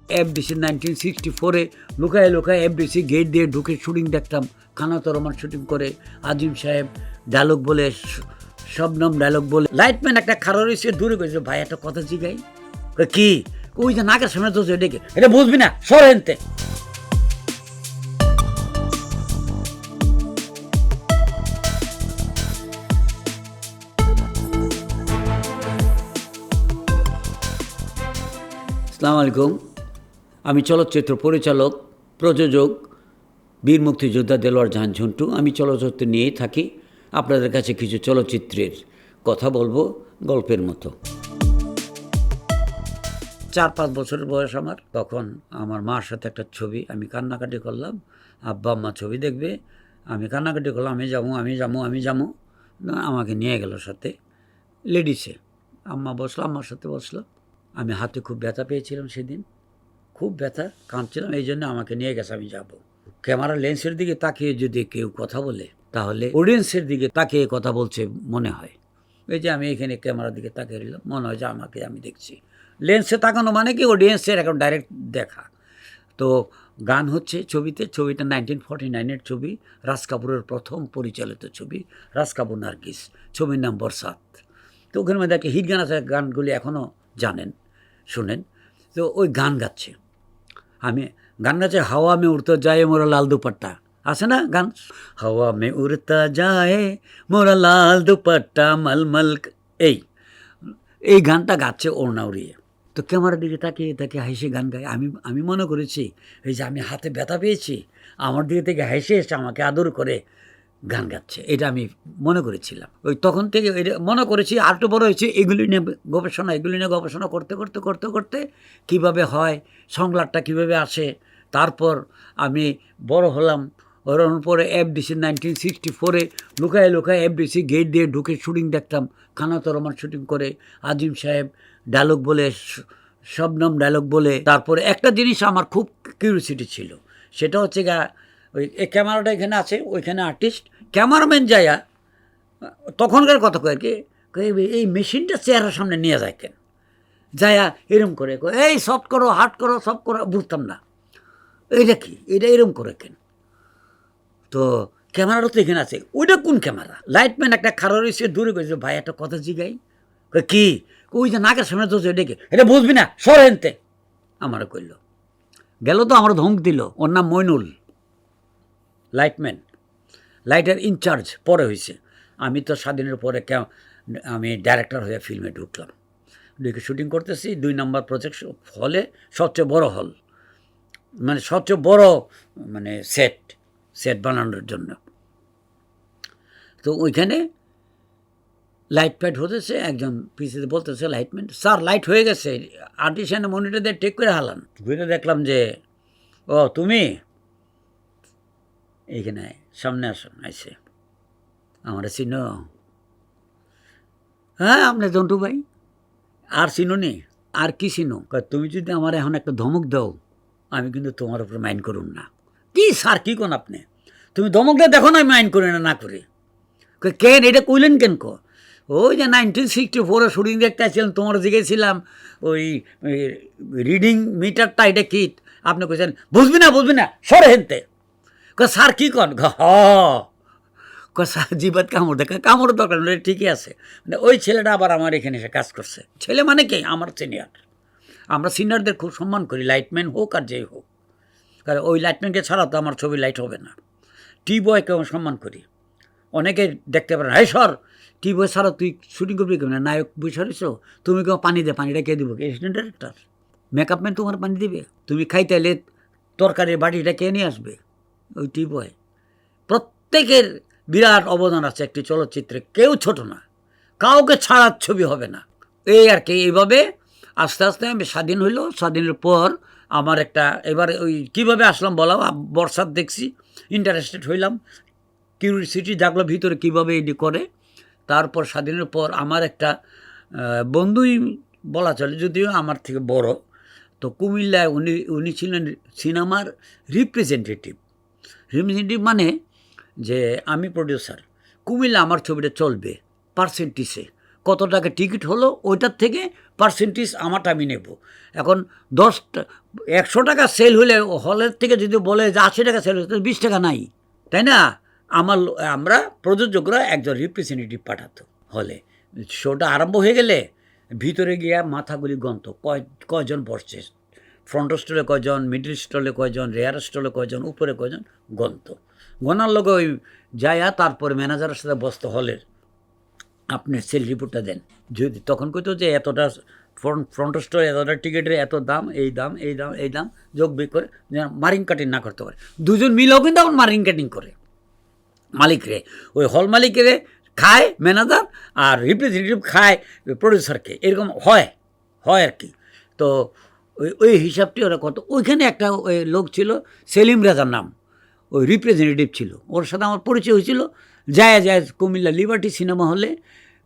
FDC 1964-এ লুকায় লুকায় FDC gate দিয়ে ঢুকে শুটিং দেখতাম। খানাত রহমান শুটিং করে, আজিম সাহেব ডায়লগ বলে, শবনম ডায়লগ বলে। লাইটম্যান একটা খারাপ এসে দূরে গেছে, ভাই একটা কথা জিগাই। কি? ওই যে নাকের সামনে তো ডেকে, এটা বুঝবি না, সরেনতে। আসসালামু আলাইকুম। আমি চলচ্চিত্র পরিচালক, প্রযোজক, বীর মুক্তিযোদ্ধা দেলোয়ার জাহান ঝন্টু। আমি চলচ্চিত্র নিয়েই থাকি। আপনাদের কাছে কিছু চলচ্চিত্রের কথা বলবো, গল্পের মতো। 4-5 বছরের বয়স আমার। তখন আমার মার সাথে একটা ছবি, আমি কান্নাকাটি করলাম। আব্বা আম্মা ছবি দেখবে, আমি কান্নাকাটি করলাম, আমি যাবো। আমাকে নিয়ে গেল সাথে লেডিসে। আম্মা বসলো, আম্মার সাথে বসলো। আমি হাতে খুব ব্যথা পেয়েছিলাম সেদিন, খুব ব্যথা, কাঁদছিলাম, এই জন্য আমাকে নিয়ে গেছে, আমি যাব। ক্যামেরা লেন্সের দিকে তাকিয়ে যদি কেউ কথা বলে, তাহলে অডিয়েন্সের দিকে তাকিয়ে কথা বলছে মনে হয়। এই যে আমি এখানে ক্যামেরার দিকে তাকিয়ে রইলাম, মনে হয় যে আমাকে আমি দেখছি। লেন্সে তাকানো মানে কি অডিয়েন্সের এখন ডাইরেক্ট দেখা। তো গান হচ্ছে ছবিতে। ছবিটা 1949-এর ছবি, রাজ কাপুরের প্রথম পরিচালিত ছবি, রাজ কাপুর নার্গিস। ছবির নাম বরসাত। তো ওখানে মধ্যে একটা হিট গান আছে, গানগুলি এখনও জানেন, শোনেন। তো ওই গান গাচ্ছে, আমি গান গাচ্ছে, হাওয়া মে উড়তা যায় মোরা লাল দুপাট্টা, আছে না গান? হাওয়া মে উড়তা যায় মোরা লাল দুপাট্টা মলমল। এই গানটা গাচ্ছে ওড়না উড়িয়ে। তো ক্যামেরার দিকে তাকিয়ে তাকে হেসে গান গায়। আমি মনে করেছি এই যে আমি হাতে ব্যথা পেয়েছি, আমার দিকে থেকে হেসে এসে আমাকে আদর করে গান গাচ্ছে, এটা আমি মনে করেছিলাম। ওই তখন থেকে এটা মনে করেছি। আর একটু বড় হয়েছে, এগুলি নিয়ে গবেষণা করতে করতে কীভাবে হয়, সংলাপটা কীভাবে আসে। তারপর আমি বড় হলাম। ওর পরে এফডিসি 1964-এ লুকায় লুকায় এফডিসি গেট দিয়ে ঢুকে শুটিং দেখতাম। খানাত রহমান শুটিং করে, আজিম সাহেব ডায়লগ বলে, শবনম ডায়লগ বলে। তারপরে একটা জিনিস আমার খুব কিউরিওসিটি ছিল, সেটা হচ্ছে ওই ক্যামেরাটা এখানে আছে, ওইখানে আর্টিস্ট, ক্যামেরাম্যান যায়া তখনকার কথা কয় কি, এই মেশিনটা চেহারার সামনে নিয়ে যায় কেন, যায়া এরম করে এই সফট করো, হার্ড করো, সব করো, বুঝতাম না এইটা কি, এটা এরম করে কেন। তো ক্যামেরাটা তো এখানে আছে, ওইটা কোন ক্যামেরা? লাইটম্যান একটা খারাপ এসে দূরে গেছে, ভাই একটা কথা জিগাই। কি? ওই যে নাকের সামনে তো ডেকে, এটা বুঝবি না, সরেনতে। আমার কইল, গেল তো আমার ধমক দিল। ওর নাম মইনুল, লাইটম্যান, লাইটের ইনচার্জ পরে হয়েছে। আমি তো স্বাধীনের পরে আমি ডাইরেক্টর হয়ে ফিল্মে ঢুকলাম। ঢুকে শুটিং করতেছি 2 নম্বর প্রজেক্ট হলে, সবচেয়ে বড় হল, মানে সবচেয়ে বড় মানে সেট বানানোর জন্য। তো ওইখানে লাইট ফাইট হতেছে, একজন পিছিয়ে বলতেছে লাইটম্যান, স্যার লাইট হয়ে গেছে, আর্টিশিয়ানে মনিটর দিয়ে টেক করে হালান। ঘুরে দেখলাম যে ও তুমি এইখানে সামনে আসো। আইসে আমরা চিনো? হ্যাঁ, আপনি জন্টু ভাই। আর চিনো নি? আর কি চিনো? তুমি যদি আমার এখন একটা ধমক দাও, আমি কিন্তু তোমার উপরে মাইন্ড করুন না। কি স্যার, কি কোন আপনি? তুমি ধমক দিয়ে দেখো না, আমি মাইন্ড করি না করে। কেন এটা কইলেন কেন? ওই যে 1964-এ শুটিং দেখতে আসছিলাম, তোমার জিজ্ঞেছিলাম ওই রিডিং মিটারটা এটা কি, আপনি কইছেন বুঝবি না, সরে হেনতে। স্যার কি কন? স্যার জিবাত কামড় দেখা, কামড় দরকার নেই, ঠিকই আছে। মানে ওই ছেলেটা আবার আমার এখানে এসে কাজ করছে। ছেলে মানে কি? আমার সিনিয়র। আমরা সিনিয়রদের খুব সম্মান করি, লাইটম্যান হোক আর যেই হোক। কারণ ওই লাইটম্যানকে ছাড়া তো আমার ছবি লাইট হবে না। টি বয়কে সম্মান করি। অনেকে দেখতে পারে না, এই সর, টি বয় ছাড়া তুই শুটিং করবি কেমন? নায়ক বসে রয়েছো, তুমি কেউ পানি দে, পানিটা কে দিব? অ্যাসিস্ট্যান্ট ডাইরেক্টর, মেকআপ ম্যান তোমার পানি দিবে? তুমি খাইতে এলে তরকারির বাটিটা কে নিয়ে আসবে? ওই টি বয়। প্রত্যেকের বিরাট অবদান আছে একটি চলচ্চিত্রে, কেউ ছোট না, কাউকে ছাড়ার ছবি হবে না। এই আর কি। এইভাবে আস্তে আস্তে আমি স্বাধীন হইল। স্বাধীনের পর আমার একটা, এবার ওই কীভাবে আসলাম বলা, বর্ষাত দেখছি, ইন্টারেস্টেড হইলাম, কিউরিওসিটি জাগলো ভিতরে কীভাবে এটি করে। তারপর স্বাধীনের পর আমার একটা বন্ধুই বলা চলে, যদিও আমার থেকে বড়, তো কুমিল্লায় উনি ছিলেন সিনেমার রিপ্রেজেন্টেটিভ মানে যে আমি প্রডিউসার, কুমিল্লা আমার ছবিটা চলবে, পার্সেন্টেজে কত টাকা টিকিট হলো ওইটার থেকে পার্সেন্টেজ আমারটা আমি নেব। এখন 100 টাকা সেল হলে হলের থেকে যদি বলে যে 80 টাকা সেল হচ্ছে, 20 টাকা নাই, তাই না? আমরা প্রযোজকরা একজন রিপ্রেজেন্টেটিভ পাঠাতো হলে। শোটা আরম্ভ হয়ে গেলে ভিতরে গিয়া মাথাগুলি গন্ত, কয়জন বসছে, ফ্রন্ট স্টলে কয়জন, মিডল স্টলে কয়জন, রেয়ার স্টলে কয়জন, উপরে কয়জন, গন্ত। গনার লগে ওই যায়া তারপরে ম্যানেজারের সাথে বসতে হলের, আপনি সেল রিপোর্টটা দেন। যদি তখন কইতো যে এতটা ফ্রন্ট স্টোর, এতটা টিকিটের এত দাম, এই দাম, এই দাম, এই দাম, যোগ বিয়োগ করে যেন মার্কিং কাটিং না করতে পারে। দুজন মিলেও কিন্তু এখন মার্কিং কাটিং করে মালিকরে, ওই হল মালিকরে খায় ম্যানেজার, আর রিপ্রেজেন্টেটিভ খায় প্রডিউসারকে, এরকম হয় আর কি। তো ওই হিসাবটি ওরা কত। ওইখানে একটা ওই লোক ছিল সেলিম রাজার নাম, ওই রিপ্রেজেন্টেটিভ ছিল, ওর সাথে আমার পরিচয় হয়েছিল। যায় কুমিল্লা লিবার্টি সিনেমা হলে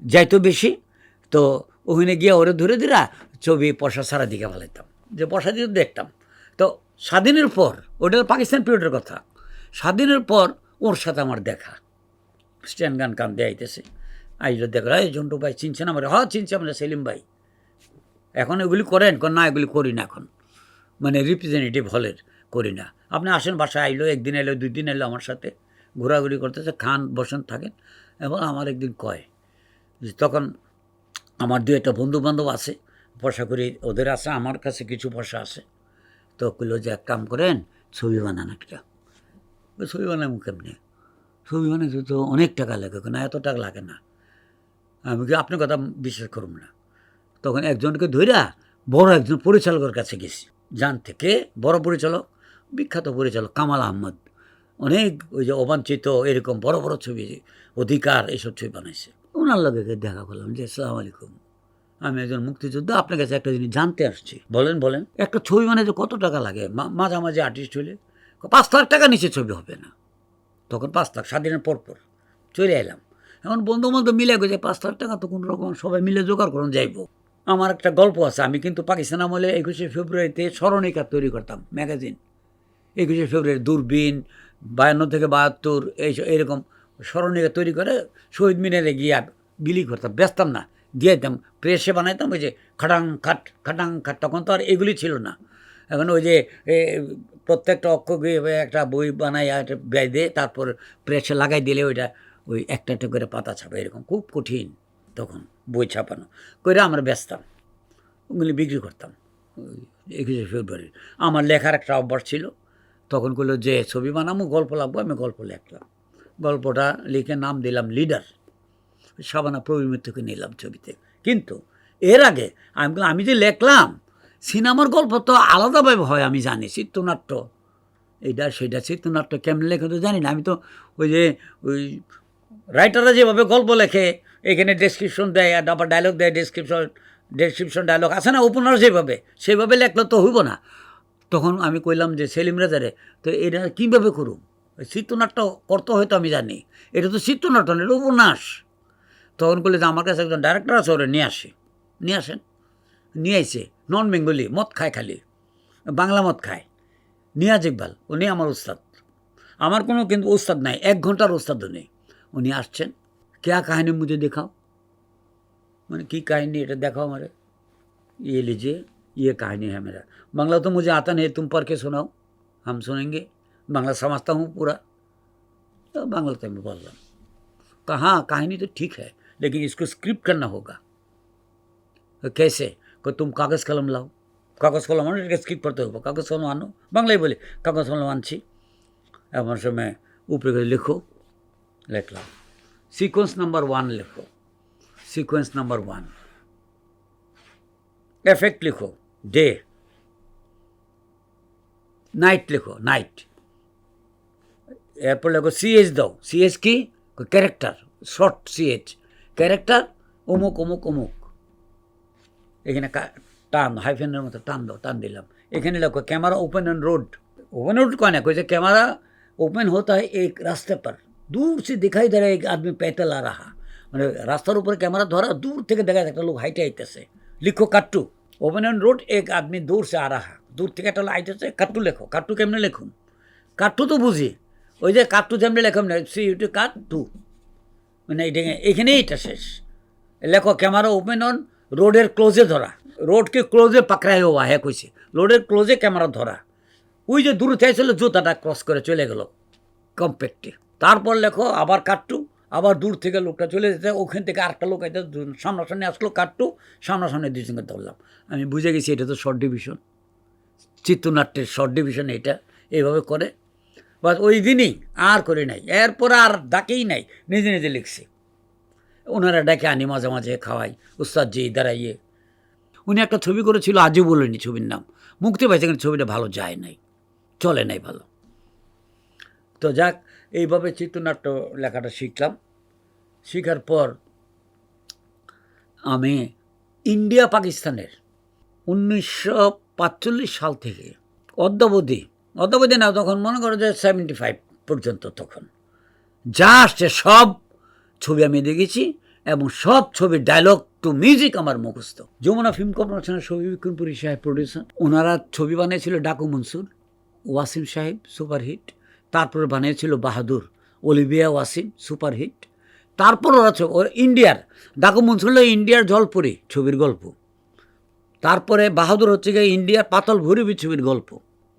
যাইতো বেশি, তো ওখানে গিয়ে ওরে ধরে ধরে ছবি পয়সা সারা দিকে ভালাইতাম, যে পয়সা দিয়ে দেখতাম। তো স্বাধীনের পর, ওটা পাকিস্তান পিরিয়ডের কথা, স্বাধীনের পর ওর সাথে আমার দেখা, স্ট্যান্ড গান কান দিয়ে আইতেছে, আইলো দেখলো, এই জন্টু ভাই চিনছেন আমার? হ্যাঁ চিনছি আমরা, সেলিম ভাই। এখন এগুলি করেন? না এগুলি করি না এখন, মানে রিপ্রেজেন্টেটিভ হলের করি না। আপনি আসেন, বাসায় আইলো, একদিন এলো, 2 দিন এলো, আমার সাথে ঘোরাঘুরি করতেছে, খান বসেন থাকেন। এবং আমার একদিন কয় যে, তখন আমার 2-1 বন্ধুবান্ধব আছে, পয়সা করি ওদের আছে, আমার কাছে কিছু পয়সা আছে। তো কইলো যে, এক কাম করেন, ছবি বানান একটা। ওই ছবি বানাবো কেমনি? ছবি বানাইতে তো অনেক টাকা লাগে। না, এত টাকা লাগে না। আমি কি আপনার কথা বিশ্বাস করব না? তখন একজনকে ধইরা বড় একজন পরিচালকের কাছে গেছি জানতে। কে? বড় পরিচালক, বিখ্যাত পরিচালক কামাল আহমদ। অনেক ওই যে অবাঞ্ছিত, এরকম বড় বড় ছবি, অধিকার, এইসব ছবি বানাইছে। ওনার লগে দেখা করলাম যে, আসসালামু আলাইকুম, আমি একজন মুক্তিযোদ্ধা, আপনার কাছে একটা জিনিস জানতে আসছি। বলেন। একটা ছবি বানাইতে কত টাকা লাগে? মাঝামাঝি আর্টিস্ট হইলে 5 লাখ টাকা নিচে ছবি হবে না। তখন 5 লাখ, স্বাধীনের পর চলে এলাম। এখন বন্ধু বান্ধব মিলে গেছে, 5 লাখ টাকা তো কোনো রকম সবাই মিলে জোগাড় করুন যাইব। আমার একটা গল্প আছে, আমি কিন্তু পাকিস্তান আমলে 21শে ফেব্রুয়ারিতে স্মরণিকা তৈরি করতাম, ম্যাগাজিন। 21শে ফেব্রুয়ারি দূরবীন, 52 থেকে 72, এইরকম স্মরণিকা তৈরি করে শহীদ মিনারে গিয়া বিলি করতাম, বেচতাম না, দিয়ে দিতাম, প্রেসে বানাইতাম। ওই যে খাটাং খাট, তখন তো আর এগুলি ছিল না। এখন ওই যে প্রত্যেকটা অক্ষর একটা বই বানাই ব্যয় দিয়ে তারপর প্রেসে লাগাই দিলে ওইটা ওই একটা করে পাতা ছাপা, এরকম খুব কঠিন তখন বই ছাপানো করে আমরা বেচতাম, ওগুলি বিক্রি করতাম। 21শে ফেব্রুয়ারি আমার লেখার একটা অভ্যাস ছিল। তখন করলো যে, ছবি বানাবো, গল্প লাগবো, আমি গল্প লিখলাম। গল্পটা লিখে নাম দিলাম লিডার। শাবানা প্রবীর থেকে নিলাম ছবিতে। কিন্তু এর আগে আমি যে লেখলাম, সিনেমার গল্প তো আলাদাভাবে হয়, আমি জানি, চিত্রনাট্য এইটা সেটা, চিত্রনাট্য কেমন লেখে তো জানি না। আমি তো ওই যে ওই রাইটাররা যেভাবে গল্প লেখে, এখানে ডেসক্রিপশন দেয়, আবার ডায়লগ দেয়, ডেসক্রিপশন ডায়লগ আছে না, উপন্যাস সেভাবে লেখলে তো হইব না। তখন আমি কইলাম যে, সেলিম রাজারে, তো এটা কীভাবে করুম? চিত্রনাট্য করতে হয়তো আমি জানি, এটা তো চিত্রনাট্য না, এটা উপন্যাস। তখন করলে যে, আমার কাছে একজন ডাইরেক্টর আছে, ওরা নিয়ে আসেন। নিয়ে আইসে, নন বেঙ্গলি, মদ খায়, খালি বাংলা মদ খায়, নিয়াজ ইকবাল, উনি আমার উস্তাদ। আমার কোনো কিন্তু উস্তাদ নাই, 1 ঘন্টার উস্তাদও নেই। উনি আসছেন, क्या कहानी मुझे दिखाओ, मैंने की कहानी এটা দেখাও हमारे, ये लीजिए, ये कहानी है मेरा। बांग्ला तो मुझे आता नहीं, तुम पढ़ के सुनाओ, हम सुनेंगे, बांग्ला समझता हूँ पूरा। तो बांग्ला तो मैं बोल रहा हूँ, कहा कहानी तो ठीक है, लेकिन इसको स्क्रिप्ट करना होगा। तो कैसे? को तुम कागज़ कलम लाओ, कागज़ कलम आनो, स्क्रिप्ट पढ़ते हो, कागज़ कलम आनो, बांग्लाई बोले कागज़ कलम आनছি, এমন সময় উপরে করে লিখো, লিখলাম। সিকোয়েন্স নাম্বার 1 লিখো, সিকোয়েন্স নাম্বার 1, এফেক্ট লিখো, ডে, নাইট লিখো, নাইট। এরপর লেখো সিএচ দাও, সিএচ কি? ক্যারেক্টার, শর্ট সিএচ, ক্যারেক্টার অমুক অমুক অমুক। এখানে টান, হাইফেনের মতো টান দাও, টান দিলাম। এখানে লেখো camera open and road. Open road कौन है? कोई से कैमरा ओपन होता है एक रास्ते पर, दूर से दिखाई दे रहा है एक आदमी पैदल आ रहा, মানে রাস্তার উপরে ক্যামেরা ধরা, দূর থেকে দেখা যায় একটা লোক হাইটে আইতেছে। লিখো কাট্টু, ওপেন এন্ড রোড, এক আদমি দূর সে আ রাহা, দূর থেকে একটা লোক আইতেছে, কাট্টু লেখো। কাট্টু কেমনে লেখুন? কাট্টু তো বুঝি, ওই যে কাট্টু যেমনি লেখুন না, সি ইউটি কাট্টু, মানে এখানেই এটা শেষ। লেখো ক্যামেরা ওপেন অন রোডের ক্লোজে ধরা, রোডকে ক্লোজে পাকড়ায় হওয়া, হ্যাঁ কইছে রোডের ক্লোজে ক্যামেরা ধরা, ওই যে দূরে চাইছিল জুতাটা ক্রস করে চলে গেল কম্প্যাক্টে। তারপর লেখো আবার কাটটু, আবার দূর থেকে লোকটা চলে যেতে, ওখান থেকে আরেকটা লোক আইতে সামনাসামনি আসলো, কাটটু সামনাসামনি দুজনকে ধরলাম। আমি বুঝে গেছি এটা তো শর্ট ডিভিশন, চিত্রনাট্যের শর্ট ডিভিশন এটা এইভাবে করে। বাস ওই দিনই আর করি নাই, এরপর আর ডাকেই নাই, নিজে নিজে লিখছি। ওনারা ডেকে আনি মাঝে মাঝে খাওয়াই, উস্তাদজি দাঁড়াইয়ে। উনি একটা ছবি করেছিল, আজও বলেনি ছবির নাম, মুক্তি পাইছে কিন্তু ছবিটা ভালো যায় নাই, চলে নাই ভালো। তো যাক, এইভাবে চিত্রনাট্য লেখাটা শিখলাম। শেখার পর আমি ইন্ডিয়া পাকিস্তানের 1945 সাল থেকে অদ্যাবধি না, তখন মনে করো যে 75 পর্যন্ত, তখন যা আসছে সব ছবি আমি দেখেছি এবং সব ছবির ডায়লগ টু মিউজিক আমার মুখস্থ। যমুনা ফিল্ম কর্পোরেশনের ছবি বিক্রমপুরী সাহেব প্রডিউসার, ওনারা ছবি বানিয়েছিল ডাকু মনসুর, ওয়াসিম সাহেব সুপারহিট, তারপরে বানিয়েছিল বাহাদুর, অলিভিয়া ওয়াসিম সুপারহিট। তারপর ওরা ইন্ডিয়ার ডাকু মনসুর হলো ইন্ডিয়ার জলপুরি ছবির গল্প, তারপরে বাহাদুর হচ্ছে গিয়ে ইন্ডিয়ার পাতল ভৈরবী ছবির গল্প।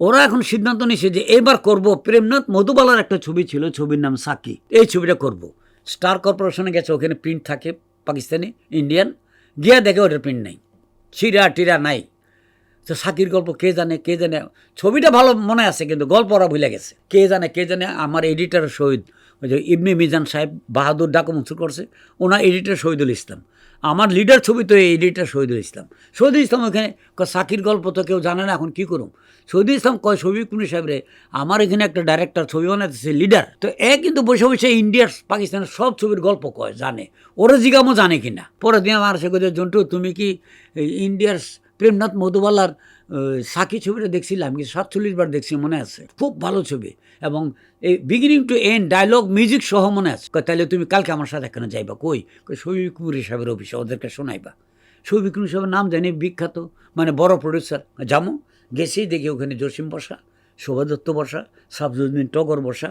ওরা এখন সিদ্ধান্ত নিয়েছে যে এবার করব প্রেমনাথ মধুবালার একটা ছবি ছিল, ছবির নাম সাকি, এই ছবিটা করব। স্টার কর্পোরেশনে গেছে, ওখানে প্রিন্ট থাকে পাকিস্তানি ইন্ডিয়ান, গিয়া দেখে ওটার প্রিন্ট নাই, চিরা টিরা নাই। তো সাকির গল্প কে জানে, ছবিটা ভালো মনে আছে কিন্তু গল্প ওরা ভুলে গেছে, কে জানে। আমার এডিটার শহীদ, ওই যে ইবনে মিজান সাহেব বাহাদুর ডাকু মনসুর করছে, ওনার এডিটার শহীদুল ইসলাম। আমার লিডার ছবি তো এই এডিটার শহীদুল ইসলাম। ওখানে সাকির গল্প তো কেউ জানে না, এখন কী করুম। শহীদুল ইসলাম কয় শফিক কুনি সাহেব রে, আমার এখানে একটা ডাইরেক্টর ছবি বানাইতেছে লিডার, তো কিন্তু বসে বসে ইন্ডিয়ার পাকিস্তানের সব ছবির গল্প কয়, জানে, ওরা জিগামও জানে কিনা। পরের দিন আমার সে কথা, জন্টু তুমি কি ইন্ডিয়ার প্রেমনাথ মধুবালার সাকি ছবিটা দেখছিলাম, কি 47 বার দেখছি, মনে আছে, খুব ভালো ছবি, এবং এই beginning to end dialogue music সহ মনে আছে। তাহলে তুমি কালকে আমার সাথে এখানে যাইবা, কই শফিক কুমার সাহেবের অফিসে, ওদেরকে শোনাইবা। শফিক কুমার সাহেবের নাম জানি, বিখ্যাত, মানে বড় প্রডিউসার। যাবো, গেছি, দেখি ওখানে জসিম বসা, শোভা দত্ত বসা, সাবজুদ্দিন টগর বসা,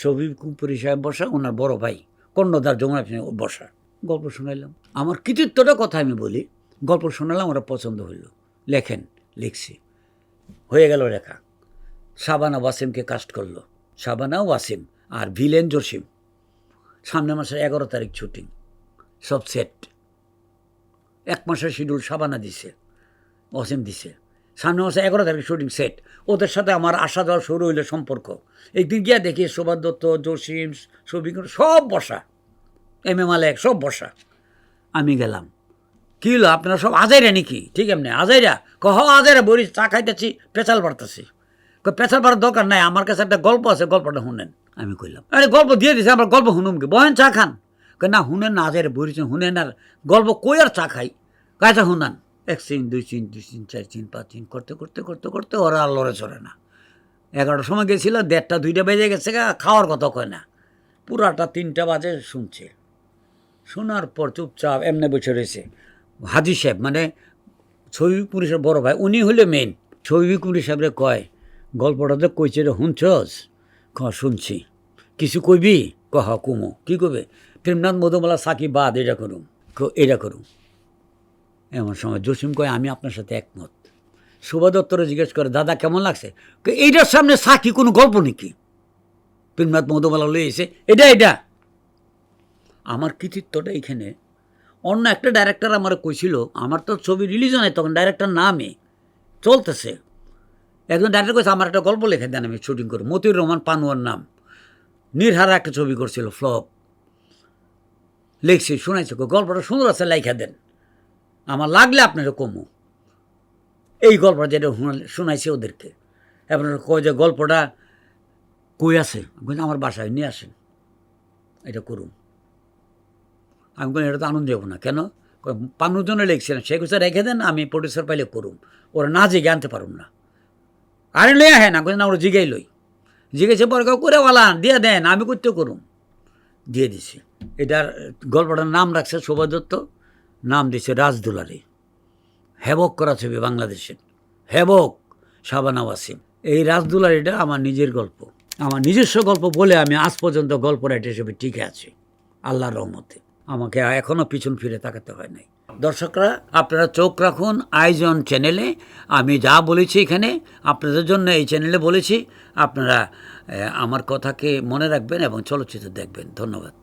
শফিক কুমার সাহেব বসা, ওনার বড় ভাই কর্ণধার যমুনা বসা। গল্প শোনাইলাম, আমার কৃতিত্বটা কথা আমি বলি, গল্প শোনালাম, ওরা পছন্দ হইল, লেখেন, লিখছি, হয়ে গেল লেখা। শাবানা ওয়াসিমকে কাস্ট করলো, শাবানা ওয়াসিম আর ভিলেন জসিম। সামনের মাসের 11 তারিখ শুটিং, সব সেট, 1 মাসের শিডিউল শাবানা দিছে, ওয়াসিম দিছে। সামনের মাসে 11 তারিখ শুটিং সেট। ওদের সাথে আমার আসা যাওয়া শুরু হইলো সম্পর্ক। একদিন গিয়া দেখি শোভা দত্ত, জসিম, সবিক সব বসা, এম এ মালেক সব বসা। আমি গেলাম, কী হলো আপনারা সব আজাইরা নাকি? ঠিক এমনি আজাইরা? আজাইরা বলি, চা খাইতেছি, পেঁচাল পারতেছি। পেঁচাল পাড়ার দরকার নাই, আমার কাছে একটা গল্প আছে, গল্পটা শুনেন। আমি কইলাম, আরে গল্প দিয়ে দিছে, আমার গল্প শুনুম কি, বহেন চা খান। না শুনেন না, আজাইরা বলিছেন শুনেন, আর গল্প কই আর চা খাই, কায়টা শুনান। 1 scene 2 scene 2 scene 4 scene 5 scene করতে করতে করতে করতে ওরা আর লড়ে চড়ে না। 11টার সময় গেছিল, 1:30 2টা বেজে গেছে, খাওয়ার কথা কয় না, পুরাটা 3টা বাজে শুনছে। শোনার পর চুপচাপ এমনি বসে রয়েছে। হাজি সাহেব, মানে শফিক পুলিশের বড় ভাই, উনি হলে মেন। শফিক পুলিশ সাহেবরে কয়, গল্পটা তো কইছে রে, শুনছস? শুনছি। কিছু কইবি? কুমো, কী কবে? প্রেমনাথ মধুবালা সাকি বাদ, এটা করুম, এটা করুম। এমন সময় জসিম কয়, আমি আপনার সাথে একমত। শোভা দত্তরে জিজ্ঞেস করে, দাদা কেমন লাগছে? এইটার সামনে সাকি কোনো গল্প নাকি? প্রেমনাথ মধুবালা লয়ে এসে এটা আমার কৃতিত্বটা এইখানে। অন্য একটা ডাইরেক্টর আমার কইছিল, আমার তো ছবি রিলিজ হয় তখন, ডাইরেক্টর নামে চলতেছে, একজন ডাইরেক্টর কইছে আমার একটা গল্প লিখে দেন, আমি শুটিং করি। মতিউর রহমান পানোয়ার নাম, নির্হারা একটা ছবি করছিল, ফ্লপ। লিখছি, শোনাইছে, গল্পটা সুন্দর আছে, লেখা দেন, আমার লাগলে আপনারা কমু। এই গল্পটা যেটা শোনাইছে ওদেরকে, আপনারা কয় যে গল্পটা কই আছে, আমার বাসায় নিয়ে আসেন, এটা করুন। আমি কোনো এটা তো আনন্দ যাবো না, কেন? 5 জনে লিখছিলেন, সে কিছু রেখে দেন, আমি প্রডিউসার পাইলে করুম। ওরা না জিগে আনতে পারুম না, আরে লইয়া হ্যাঁ না, না ওরা জিগাই লই, জিগেছে পরে করে বলা দিয়ে দেন, আমি করতে করুম, দিয়ে দিছি। এটার গল্পটার নাম রাখছে শোভা দত্ত, নাম দিছে রাজদুলারি। হেবক করা ছবি বাংলাদেশের, হেবক, শাবানা ওয়াসিম। এই রাজদুলারিটা আমার নিজের গল্প, আমার নিজস্ব গল্প বলে আমি আজ পর্যন্ত গল্প রাইটার হিসেবে টিকে আছি, আল্লাহর রহমতে। আমাকে এখনও পিছন ফিরে তাকাতে হয় নাই। দর্শকরা আপনারা চোখ রাখুন আইজন চ্যানেলে। আমি যা বলেছি এখানে আপনাদের জন্য এই চ্যানেলে বলেছি। আপনারা আমার কথাকে মনে রাখবেন এবং চলচ্চিত্র দেখবেন। ধন্যবাদ।